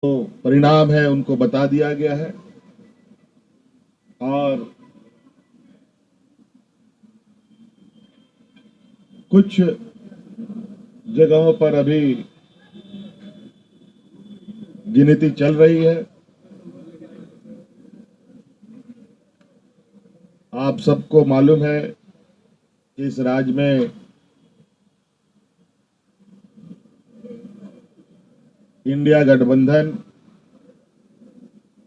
तो परिणाम है उनको बता दिया गया है और कुछ जगहों पर अभी गिनती चल रही है। आप सबको मालूम है कि इस राज्य में इंडिया गठबंधन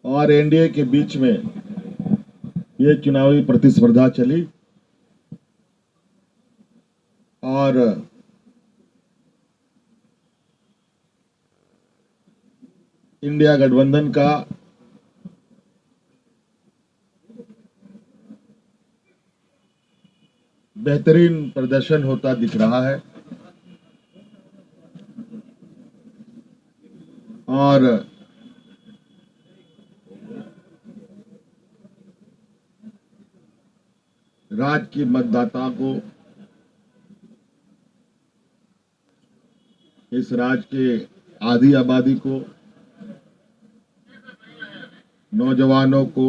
और एनडीए के बीच में ये चुनावी प्रतिस्पर्धा चली और इंडिया गठबंधन का बेहतरीन प्रदर्शन होता दिख रहा है और राज्य की मतदाता को, इस राज्य के आधी आबादी को, नौजवानों को,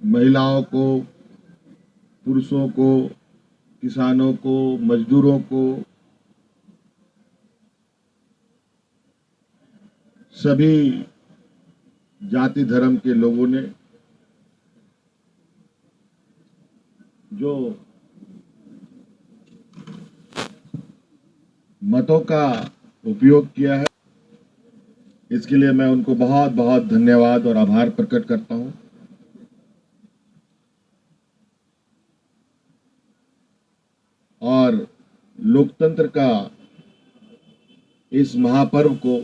महिलाओं को, पुरुषों को, किसानों को, मजदूरों को, सभी जाति धर्म के लोगों ने जो मतों का उपयोग किया है, इसके लिए मैं उनको बहुत बहुत धन्यवाद और आभार प्रकट करता हूं। और लोकतंत्र का इस महापर्व को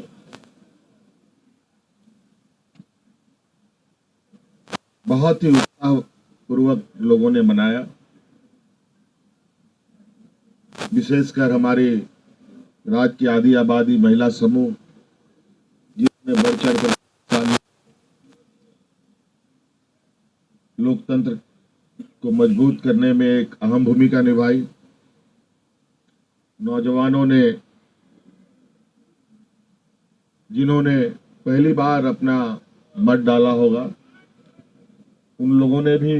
बहुत ही उत्साहपूर्वक लोगों ने मनाया। विशेषकर हमारे राज्य की आधी आबादी महिला समूह जिसने बढ़ चढ़ कर लोकतंत्र को मजबूत करने में एक अहम भूमिका निभाई। नौजवानों ने, जिन्होंने पहली बार अपना मत डाला होगा, उन लोगों ने भी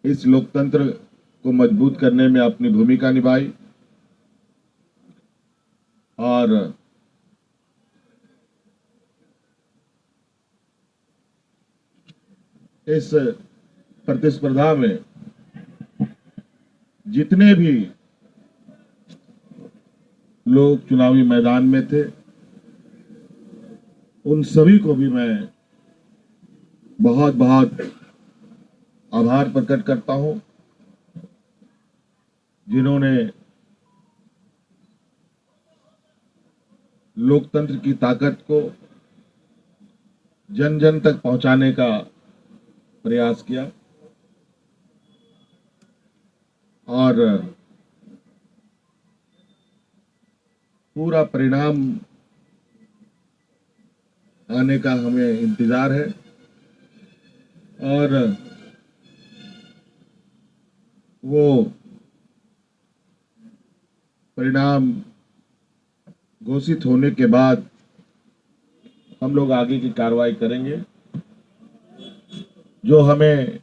इस लोकतंत्र को मजबूत करने में अपनी भूमिका निभाई और इस प्रतिस्पर्धा में जितने भी लोग चुनावी मैदान में थे, उन सभी को भी मैं बहुत बहुत आभार प्रकट करता हूं, जिन्होंने लोकतंत्र की ताकत को जन जन तक पहुंचाने का प्रयास किया और पूरा परिणाम आने का हमें इंतजार है और वो परिणाम घोषित होने के बाद हम लोग आगे की कार्रवाई करेंगे। जो हमें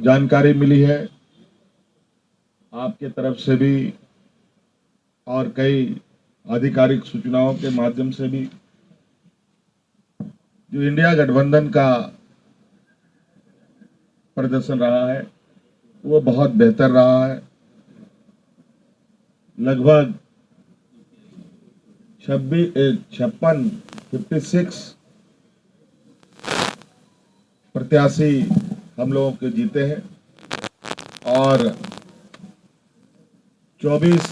जानकारी मिली है आपके तरफ से भी और कई आधिकारिक सूचनाओं के माध्यम से भी, जो इंडिया गठबंधन का प्रदर्शन रहा है वो बहुत बेहतर रहा है। लगभग 56 प्रत्याशी हम लोगों के जीते हैं और 24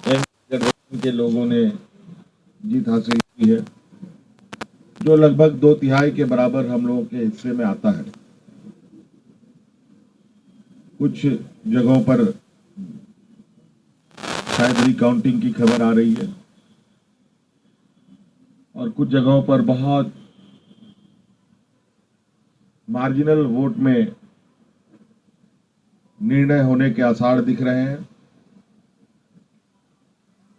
गठबंधन के लोगों ने जीत हासिल की है, जो लगभग 2/3 के बराबर हम लोगों के हिस्से में आता है। कुछ जगहों पर शायद रिकाउंटिंग की खबर आ रही है और कुछ जगहों पर बहुत मार्जिनल वोट में निर्णय होने के आसार दिख रहे हैं।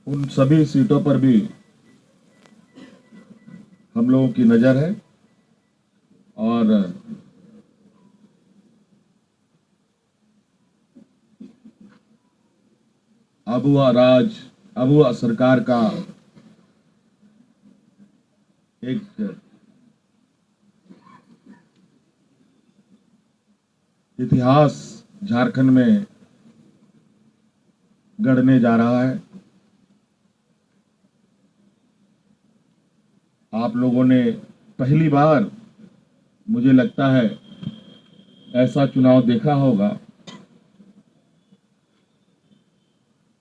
उन सभी सीटों पर भी हम लोगों की नजर है और अब हुआ सरकार का एक इतिहास झारखंड में गढ़ने जा रहा है। आप लोगों ने पहली बार मुझे लगता है ऐसा चुनाव देखा होगा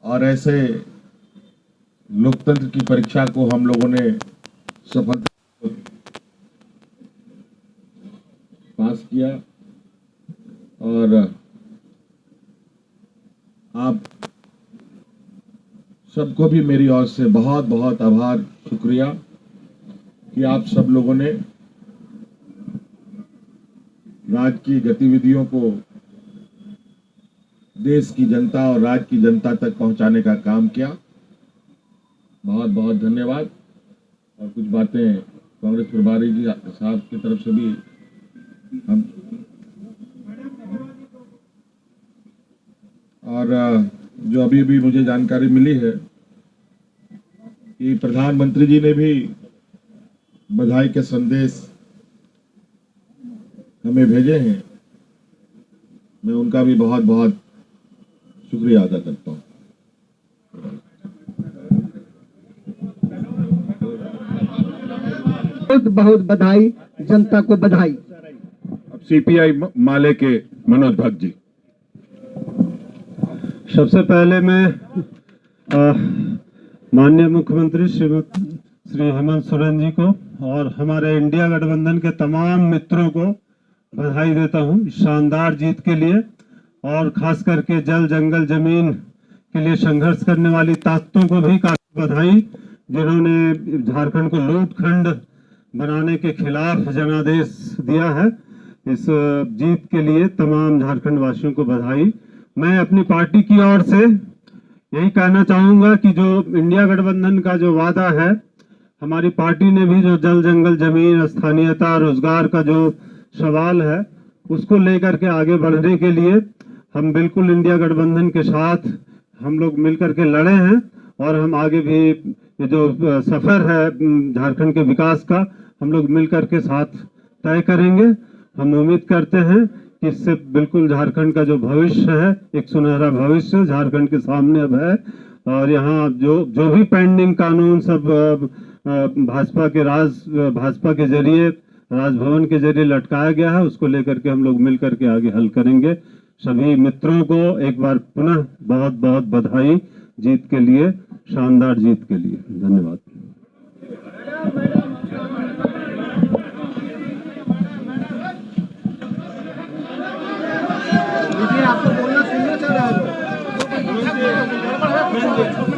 और ऐसे लोकतंत्र की परीक्षा को हम लोगों ने सफलता पास किया और आप सबको भी मेरी ओर से बहुत बहुत आभार, शुक्रिया कि आप सब लोगों ने राज्य की गतिविधियों को देश की जनता और राज्य की जनता तक पहुंचाने का काम किया। बहुत बहुत धन्यवाद। और कुछ बातें कांग्रेस प्रभारी जी साहब की तरफ से भी हम और जो अभी भी मुझे जानकारी मिली है कि प्रधानमंत्री जी ने भी बधाई के संदेश हमें भेजे हैं। मैं उनका भी बहुत बहुत शुक्रिया अदा करता हूँ। बहुत बहुत बधाई, जनता को बधाई। अब सीपीआई माले के मनोज भट्ट जी। सबसे पहले मैं माननीय मुख्यमंत्री श्री हेमंत सोरेन जी को और हमारे इंडिया गठबंधन के तमाम मित्रों को बधाई देता हूं इस शानदार जीत के लिए और खास करके जल जंगल जमीन के लिए संघर्ष करने वाली ताकतों को भी काफी बधाई, जिन्होंने झारखंड को लूटखंड बनाने के खिलाफ जनादेश दिया है। इस जीत के लिए तमाम झारखंड वासियों को बधाई। मैं अपनी पार्टी की ओर से यही कहना चाहूंगा कि जो इंडिया गठबंधन का जो वादा है, हमारी पार्टी ने भी जो जल जंगल जमीन स्थानीयता रोजगार का जो सवाल है उसको लेकर के आगे बढ़ने के लिए हम बिल्कुल इंडिया गठबंधन के साथ हम लोग मिलकर के लड़े हैं और हम आगे भी ये जो सफर है झारखंड के विकास का हम लोग मिलकर के साथ तय करेंगे। हम उम्मीद करते हैं कि इससे बिल्कुल झारखंड का जो भविष्य है, एक सुनहरा भविष्य झारखंड के सामने अब है और यहाँ जो भी पेंडिंग कानून सब भाजपा के जरिए राजभवन के जरिए लटकाया गया है, उसको लेकर के हम लोग मिलकर के आगे हल करेंगे। सभी मित्रों को एक बार पुनः बहुत बहुत बधाई जीत के लिए, शानदार जीत के लिए। धन्यवाद। आपको बोलना सुनना चाह रहा है।